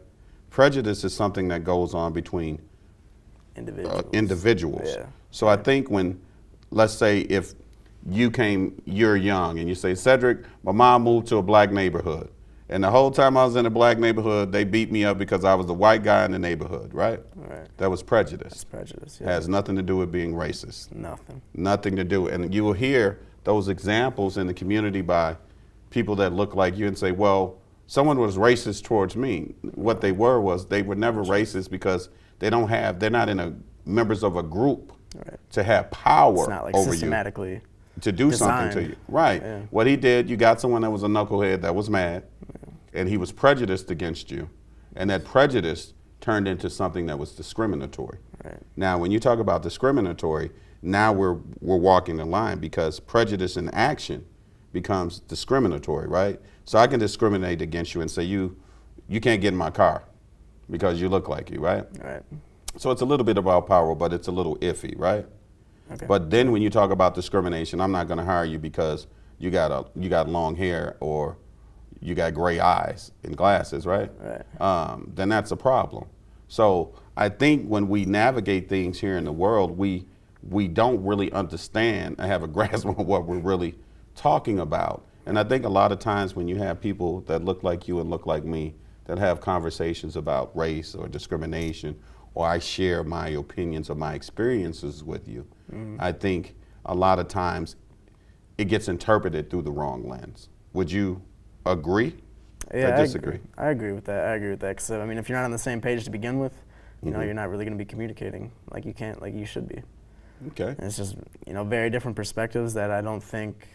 [SPEAKER 1] Prejudice is something that goes on between individuals.
[SPEAKER 2] Yeah.
[SPEAKER 1] So I think when, let's say if you're young and you say, Cedric, my mom moved to a black neighborhood And the whole time I was in a black neighborhood, they beat me up because I was the white guy in the neighborhood, right?
[SPEAKER 2] Right.
[SPEAKER 1] That was prejudice.
[SPEAKER 2] It's prejudice. Yeah.
[SPEAKER 1] Has nothing to do with being racist.
[SPEAKER 2] Nothing.
[SPEAKER 1] Nothing to do. And you will hear those examples in the community by people that look like you and say, well, someone was racist towards me. What they were was they were never racist because they're not in a members of a group
[SPEAKER 2] Right.
[SPEAKER 1] to have power
[SPEAKER 2] It's not like
[SPEAKER 1] over you.
[SPEAKER 2] systematically.
[SPEAKER 1] To do something
[SPEAKER 2] designed.
[SPEAKER 1] to you. Right.
[SPEAKER 2] Yeah.
[SPEAKER 1] What he did, you got someone that was a knucklehead that was mad, and he was prejudiced against you. And that prejudice turned into something that was discriminatory.
[SPEAKER 2] Right.
[SPEAKER 1] Now, when you talk about discriminatory, now we're walking the line because prejudice in action becomes discriminatory, right? So I can discriminate against you and say you can't get in my car because you look like you, right?
[SPEAKER 2] Right.
[SPEAKER 1] So it's a little bit about power, but it's a little iffy, right?
[SPEAKER 2] Okay.
[SPEAKER 1] But then when you talk about discrimination, I'm not going to hire you because you got long hair or you got gray eyes and glasses, right?
[SPEAKER 2] Right.
[SPEAKER 1] Then that's a problem. So I think when we navigate things here in the world, we don't really understand and have a grasp on what we're really talking about. And I think a lot of times when you have people that look like you and look like me that have conversations about race or discrimination, or I share my opinions or my experiences with you, I think a lot of times it gets interpreted through the wrong lens. Would you agree
[SPEAKER 2] Yeah,
[SPEAKER 1] or disagree?
[SPEAKER 2] I agree with that. I agree with that. Because I mean, if you're not on the same page to begin with, you know,
[SPEAKER 1] Mhm.
[SPEAKER 2] you're not really going to be communicating like you should be.
[SPEAKER 1] Okay.
[SPEAKER 2] And it's just, you know, very different perspectives that I don't think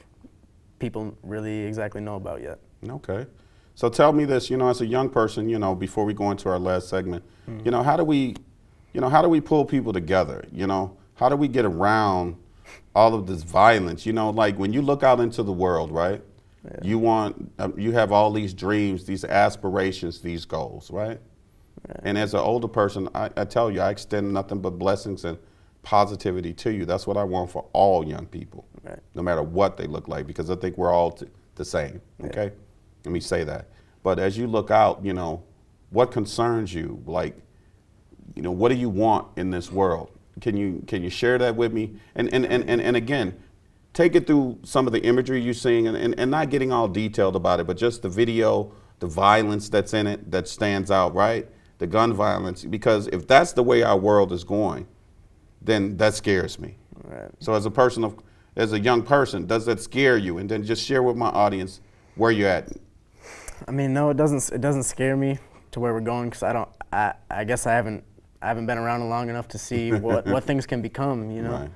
[SPEAKER 2] people really exactly know about yet.
[SPEAKER 1] Okay. So tell me this, you know, as a young person, you know, before we go into our last segment, you know, how do we pull people together? You know, how do we get around all of this violence? You know, like when you look out into the world, right?
[SPEAKER 2] Yeah.
[SPEAKER 1] You have all these dreams, these aspirations, these goals, right? And as an older person, I tell you, I extend nothing but blessings and positivity to you. That's what I want for all young people,
[SPEAKER 2] Right.
[SPEAKER 1] no matter what they look like, because I think we're all the same, okay? Let me say that. But as you look out, you know, what concerns you? Like, you know, what do you want in this world? Can you share that with me? And again, take it through some of the imagery you're seeing and not getting all detailed about it, but just the video, the violence that's in it that stands out, right? The gun violence, because if that's the way our world is going, then that scares me.
[SPEAKER 2] Right.
[SPEAKER 1] So as a young person, does that scare you? And then just share with my audience where you're at.
[SPEAKER 2] I mean, no, it doesn't. It doesn't scare me to where we're going because I guess I haven't been around long enough to see what things can become. You know.
[SPEAKER 1] Right.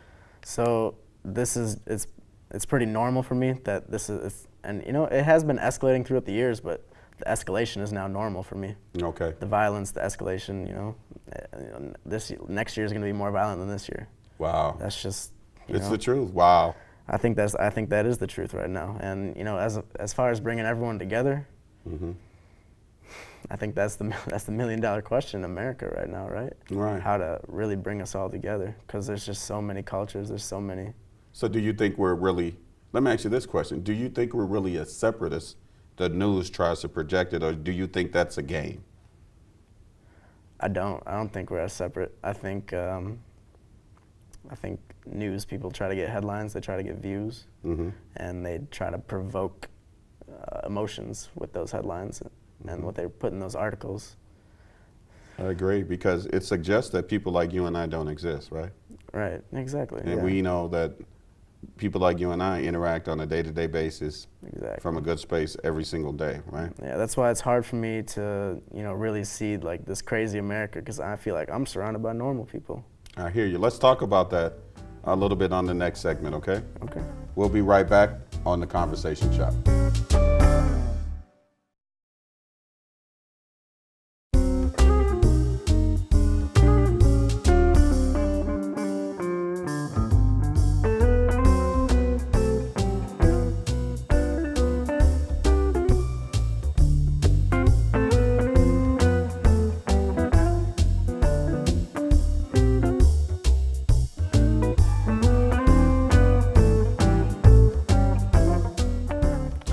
[SPEAKER 2] So it's pretty normal for me that this is, and you know, it has been escalating throughout the years, but the escalation is now normal for me.
[SPEAKER 1] Okay.
[SPEAKER 2] The violence, the escalation. You know, next year is going to be more violent than this year.
[SPEAKER 1] Wow.
[SPEAKER 2] That's just.
[SPEAKER 1] It's the truth. Wow.
[SPEAKER 2] I think that is the truth right now. And you know, as far as bringing everyone together, I think that's the $1 million question in America right now, right?
[SPEAKER 1] Right.
[SPEAKER 2] How to really bring us all together, because there's just so many cultures. There's so many.
[SPEAKER 1] So do you think we're really? Let me ask you this question: do you think we're really as separate as the news tries to project it, or do you think that's a game?
[SPEAKER 2] I don't think we're as separate. I think news people try to get headlines, they try to get views, and they try to provoke emotions with those headlines and what they put in those articles.
[SPEAKER 1] I agree, because it suggests that people like you and I don't exist, right?
[SPEAKER 2] Right, exactly.
[SPEAKER 1] And
[SPEAKER 2] yeah.
[SPEAKER 1] we know that people like you and I interact on a day-to-day basis
[SPEAKER 2] Exactly.
[SPEAKER 1] from a good space every single day, right?
[SPEAKER 2] Yeah, that's why it's hard for me to, you know, really see like this crazy America, because I feel like I'm surrounded by normal people.
[SPEAKER 1] I hear you. Let's talk about that a little bit on the next segment, okay?
[SPEAKER 2] Okay.
[SPEAKER 1] We'll be right back on The Conversation Shop.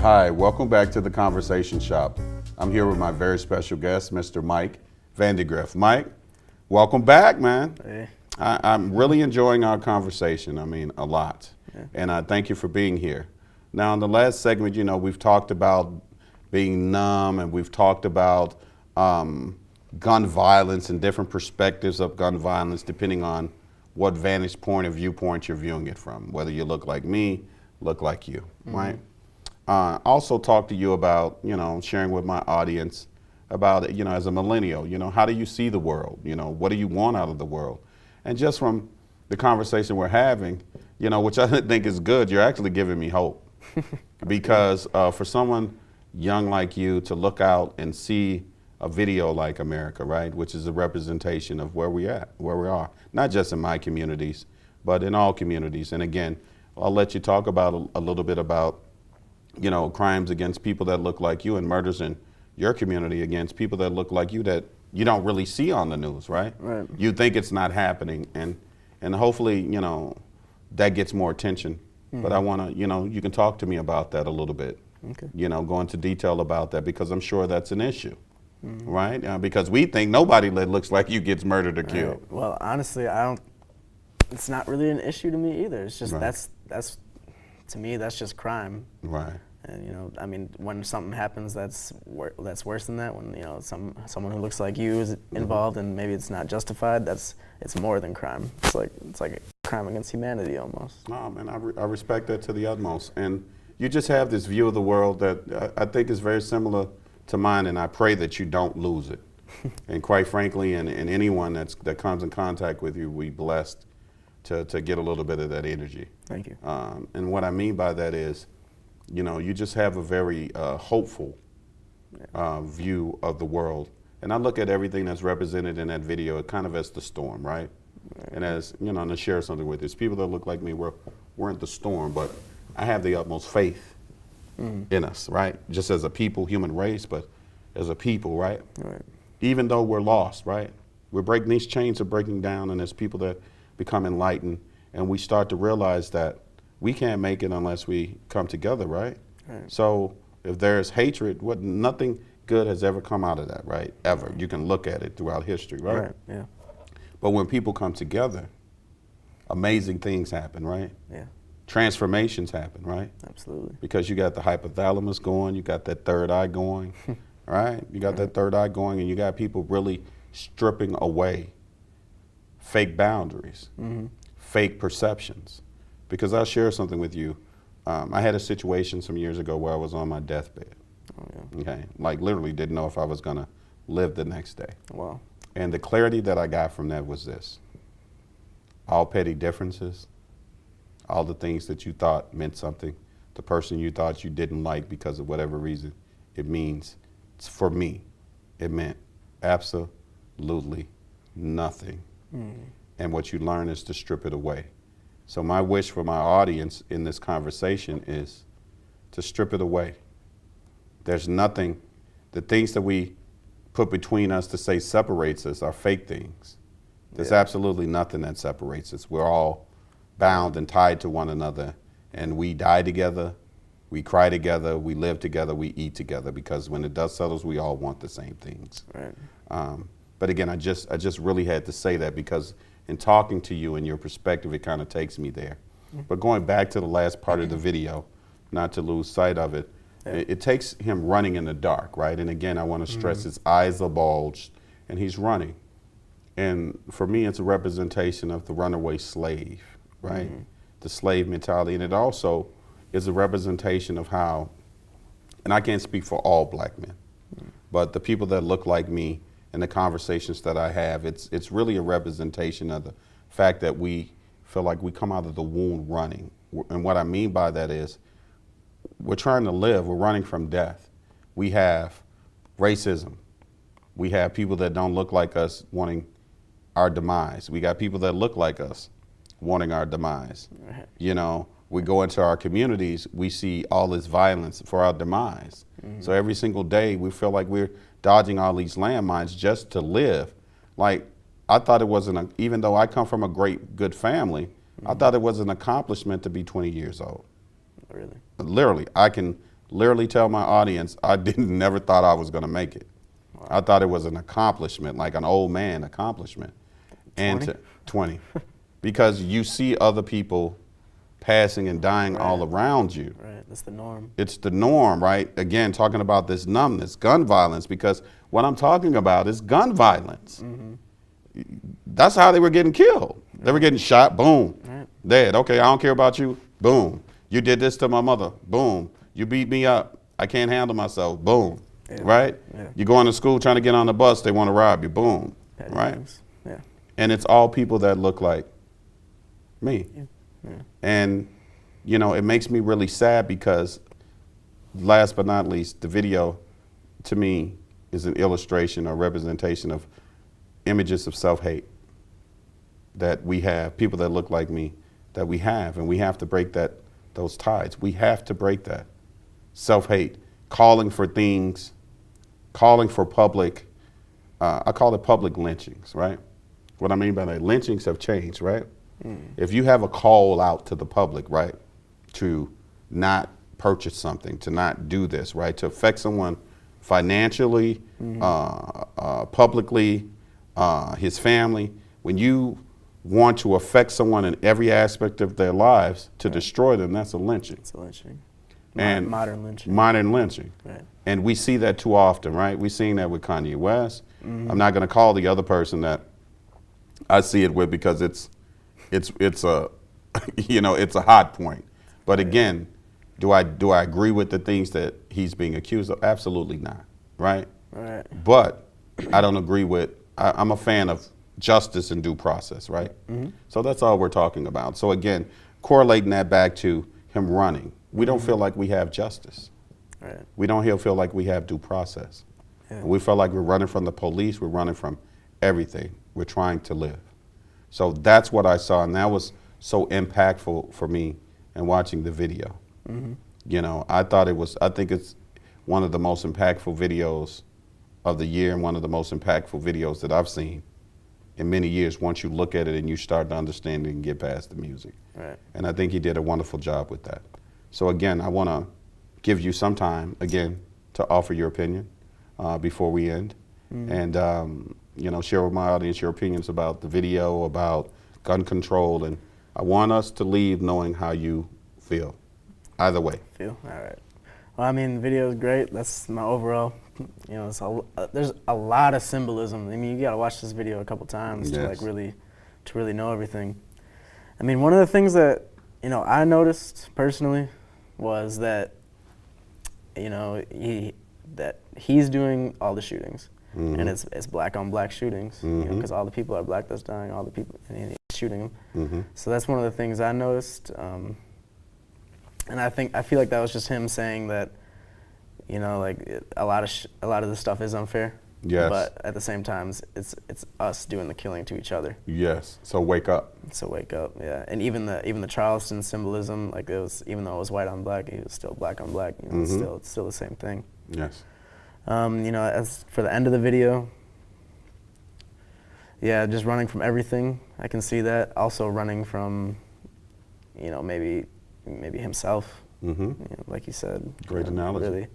[SPEAKER 1] Hi, welcome back to The Conversation Shop. I'm here with my very special guest, Mr. Mike Vandegrift. Mike, welcome back, man.
[SPEAKER 2] Hey.
[SPEAKER 1] I'm really enjoying our conversation. I mean, a lot.
[SPEAKER 2] Yeah.
[SPEAKER 1] And I thank you for being here. Now, in the last segment, you know, we've talked about being numb, and we've talked about gun violence and different perspectives of gun violence depending on what vantage point or viewpoint you're viewing it from, whether you look like me, look like you, right? Also talk to you about, sharing with my audience about, as a millennial, how do you see the world? What do you want out of the world? And just from the conversation we're having, which I think is good, you're actually giving me hope. Because for someone young like you to look out and see a video like America, right, which is a representation of where we are, not just in my communities, but in all communities. And again, I'll let you talk about a little bit about, crimes against people that look like you and murders in your community against people that look like you that you don't really see on the news, right?
[SPEAKER 2] Right.
[SPEAKER 1] You think it's not happening, and hopefully, that gets more attention. But I want to, you can talk to me about that a little bit.
[SPEAKER 2] Okay.
[SPEAKER 1] Go into detail about that because I'm sure that's an issue, right? Because we think nobody that looks like you gets murdered or killed.
[SPEAKER 2] Right. Well, honestly, it's not really an issue to me either. It's just
[SPEAKER 1] Right.
[SPEAKER 2] that's to me that's just crime.
[SPEAKER 1] Right.
[SPEAKER 2] And when something happens that's worse than that, when someone who looks like you is involved and maybe it's not justified, it's more than crime. It's like a crime against humanity almost.
[SPEAKER 1] No, man, I respect that to the utmost. And you just have this view of the world that I think is very similar to mine, and I pray that you don't lose it. And quite frankly, and anyone that comes in contact with you, we blessed to get a little bit of that energy.
[SPEAKER 2] Thank you.
[SPEAKER 1] And what I mean by that is, you just have a very hopeful view of the world. And I look at everything that's represented in that video kind of as the storm, right? And as, and to share something with you, it's people that look like me, we're in the storm, but I have the utmost faith in us, right? Just as a people, human race, but as a people, right?
[SPEAKER 2] Right.
[SPEAKER 1] Even though we're lost, right? These chains are breaking down, and there's people that become enlightened, and we start to realize that we can't make it unless we come together, right?
[SPEAKER 2] Right.
[SPEAKER 1] So if there's hatred, nothing good has ever come out of that, right? Ever. You can look at it throughout history, right?
[SPEAKER 2] Right. Yeah.
[SPEAKER 1] But when people come together, amazing things happen, right?
[SPEAKER 2] Yeah.
[SPEAKER 1] Transformations happen, right?
[SPEAKER 2] Absolutely.
[SPEAKER 1] Because you got the hypothalamus going, you got that third eye going, right? You got that third eye going, and you got people really stripping away fake boundaries, fake perceptions. Because I'll share something with you. I had a situation some years ago where I was on my deathbed.
[SPEAKER 2] Oh, yeah.
[SPEAKER 1] Okay, like literally didn't know if I was gonna live the next day.
[SPEAKER 2] Wow.
[SPEAKER 1] And the clarity that I got from that was this: all petty differences, all the things that you thought meant something, the person you thought you didn't like because of whatever reason, for me, it meant absolutely nothing. And what you learn is to strip it away. So my wish for my audience in this conversation is to strip it away. There's nothing, the things that we put between us to say separates us are fake things. There's absolutely nothing that separates us. We're all bound and tied to one another, and we die together, we cry together, we live together, we eat together, because when the dust settles, we all want the same things.
[SPEAKER 2] Right.
[SPEAKER 1] But again, I just really had to say that because in talking to you and your perspective, it kind of takes me there. But going back to the last part of the video, not to lose sight of it, it takes him running in the dark, right? And again, I want to stress his eyes are bulged and he's running. And for me, it's a representation of the runaway slave, right? The slave mentality. And it also is a representation of how, and I can't speak for all black men, but the people that look like me and the conversations that I have, it's really a representation of the fact that we feel like we come out of the womb running. And what I mean by that is we're trying to live, we're running from death. We have racism. We have people that don't look like us wanting our demise. We got people that look like us wanting our demise.
[SPEAKER 2] Right.
[SPEAKER 1] We go into our communities, we see all this violence for our demise. So every single day we feel like we're dodging all these landmines just to live. Like, I thought it wasn't, even though I come from a good family, I thought it was an accomplishment to be 20 years old.
[SPEAKER 2] Really?
[SPEAKER 1] Literally, I can literally tell my audience I never thought I was gonna make it.
[SPEAKER 2] Wow.
[SPEAKER 1] I thought it was an accomplishment, like an old man accomplishment.
[SPEAKER 2] 20?
[SPEAKER 1] And 20. Because you see other people passing and dying all around you.
[SPEAKER 2] Right, that's the norm.
[SPEAKER 1] It's the norm, right? Again, talking about this numbness, gun violence, because what I'm talking about is gun violence. That's how they were getting killed. They were getting shot, boom, dead. Okay, I don't care about you, boom. You did this to my mother, boom. You beat me up, I can't handle myself, boom, right?
[SPEAKER 2] Yeah.
[SPEAKER 1] You going to school trying to get on the bus, they want to rob you, boom,
[SPEAKER 2] Petty
[SPEAKER 1] right?
[SPEAKER 2] things. Yeah.
[SPEAKER 1] And it's all people that look like me.
[SPEAKER 2] Yeah.
[SPEAKER 1] And, you know, it makes me really sad because last but not least, the video to me is an illustration or representation of images of self-hate that we have, people that look like me, that we have, and we have to break those tides. We have to break that. Self-hate, calling for things, calling for public, I call it public lynchings, right? What I mean by that, lynchings have changed, right? If you have a call out to the public, right, to not purchase something, to not do this, right, to affect someone financially, publicly, his family, when you want to affect someone in every aspect of their lives to destroy them, that's a lynching.
[SPEAKER 2] It's a lynching.
[SPEAKER 1] And
[SPEAKER 2] Modern lynching.
[SPEAKER 1] Modern lynching.
[SPEAKER 2] Right.
[SPEAKER 1] And we see that too often, right? We've seen that with Kanye West. I'm not going to call the other person that I see it with because it's a, you know, it's a hot point. But again, do I agree with the things that he's being accused of? Absolutely not, right?
[SPEAKER 2] Right.
[SPEAKER 1] But I don't agree with, I'm a fan of justice and due process, right? So that's all we're talking about. So again, correlating that back to him running, we don't feel like we have justice.
[SPEAKER 2] Right.
[SPEAKER 1] We don't feel like we have due process.
[SPEAKER 2] Yeah.
[SPEAKER 1] We feel like we're running from the police, we're running from everything. We're trying to live. So that's what I saw, and that was so impactful for me in watching the video. You know, I think it's one of the most impactful videos of the year and one of the most impactful videos that I've seen in many years once you look at it and you start to understand it and get past the music.
[SPEAKER 2] Right.
[SPEAKER 1] And I think he did a wonderful job with that. So again, I want to give you some time, again, to offer your opinion before we end. And, you know, share with my audience your opinions about the video, about gun control. And I want us to leave knowing how you feel, either way.
[SPEAKER 2] All right. Well, I mean, the video is great. That's my overall. You know, there's a lot of symbolism. I mean, you gotta watch this video a couple times to like really know everything. I mean, one of the things that, you know, I noticed personally was that, you know, he's doing all the shootings, and it's black on black shootings, you know, because all the people are black that's dying, all the people, and he's shooting them. So that's one of the things I noticed, and I feel like that was just him saying that, you know, like a lot of this stuff is unfair.
[SPEAKER 1] Yes.
[SPEAKER 2] But at the same time, it's us doing the killing to each other.
[SPEAKER 1] Yes. So wake up.
[SPEAKER 2] So wake up, yeah. And even the Charleston symbolism, like it was, even though it was white on black, it was still black on black. You know, it's still the same thing.
[SPEAKER 1] Yes.
[SPEAKER 2] You know, as for the end of the video, yeah, just running from everything. I can see that. Also running from, you know, maybe himself. You know, like you said.
[SPEAKER 1] Great analogy.
[SPEAKER 2] Really.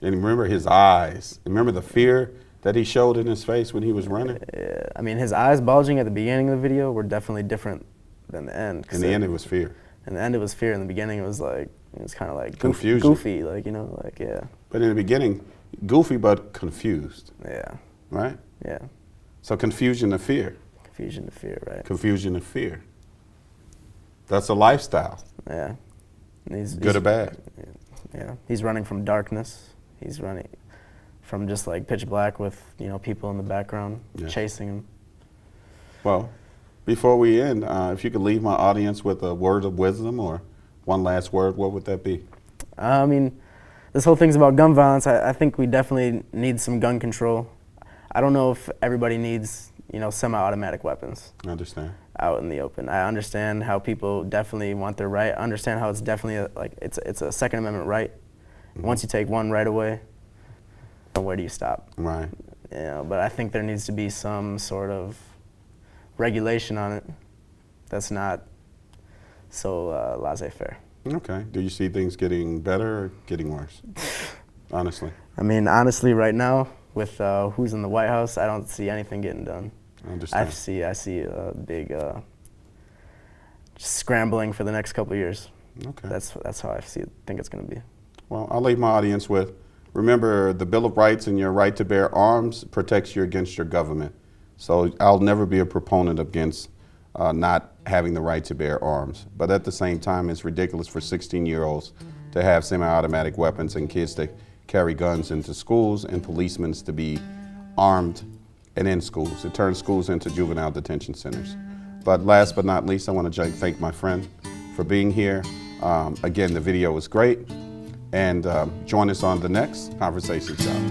[SPEAKER 1] And remember his eyes. Remember the fear that he showed in his face when he was running?
[SPEAKER 2] Yeah, I mean, his eyes bulging at the beginning of the video were definitely different than the end.
[SPEAKER 1] In the end, it was fear.
[SPEAKER 2] In the end, it was fear. In the beginning, it was like, it was kind of like
[SPEAKER 1] Confusion.
[SPEAKER 2] goofy, like, you know, like, yeah.
[SPEAKER 1] But in the beginning, goofy but confused,
[SPEAKER 2] Yeah,
[SPEAKER 1] right?
[SPEAKER 2] yeah.
[SPEAKER 1] So confusion to fear.
[SPEAKER 2] Confusion to fear, right?
[SPEAKER 1] Confusion to fear. That's a lifestyle.
[SPEAKER 2] Yeah. And
[SPEAKER 1] Good or bad.
[SPEAKER 2] Yeah. He's running from darkness. He's running from just like pitch black with, you know, people in the background chasing him.
[SPEAKER 1] Well, before we end, if you could leave my audience with a word of wisdom or one last word, what would that be?
[SPEAKER 2] I mean, this whole thing's about gun violence. I think we definitely need some gun control. I don't know if everybody needs, you know, semi-automatic weapons.
[SPEAKER 1] I understand.
[SPEAKER 2] Out in the open. I understand how people definitely want their right. I understand how it's definitely it's a Second Amendment right. Once you take one right away, where do you stop?
[SPEAKER 1] Right.
[SPEAKER 2] You know, but I think there needs to be some sort of regulation on it that's not so laissez-faire.
[SPEAKER 1] Okay. Do you see things getting better or getting worse? Honestly.
[SPEAKER 2] I mean, honestly, right now, with who's in the White House, I don't see anything getting done.
[SPEAKER 1] I understand.
[SPEAKER 2] I see a big scrambling for the next couple of years.
[SPEAKER 1] Okay.
[SPEAKER 2] That's how I think it's going to be.
[SPEAKER 1] Well, I'll leave my audience with, remember, the Bill of Rights and your right to bear arms protects you against your government. So I'll never be a proponent against not having the right to bear arms. But at the same time, it's ridiculous for 16-year-olds to have semi-automatic weapons and kids to carry guns into schools and policemen to be armed and in schools. It turns schools into juvenile detention centers. But last but not least, I want to thank my friend for being here. Again, the video was great. And join us on the next Conversation Shop.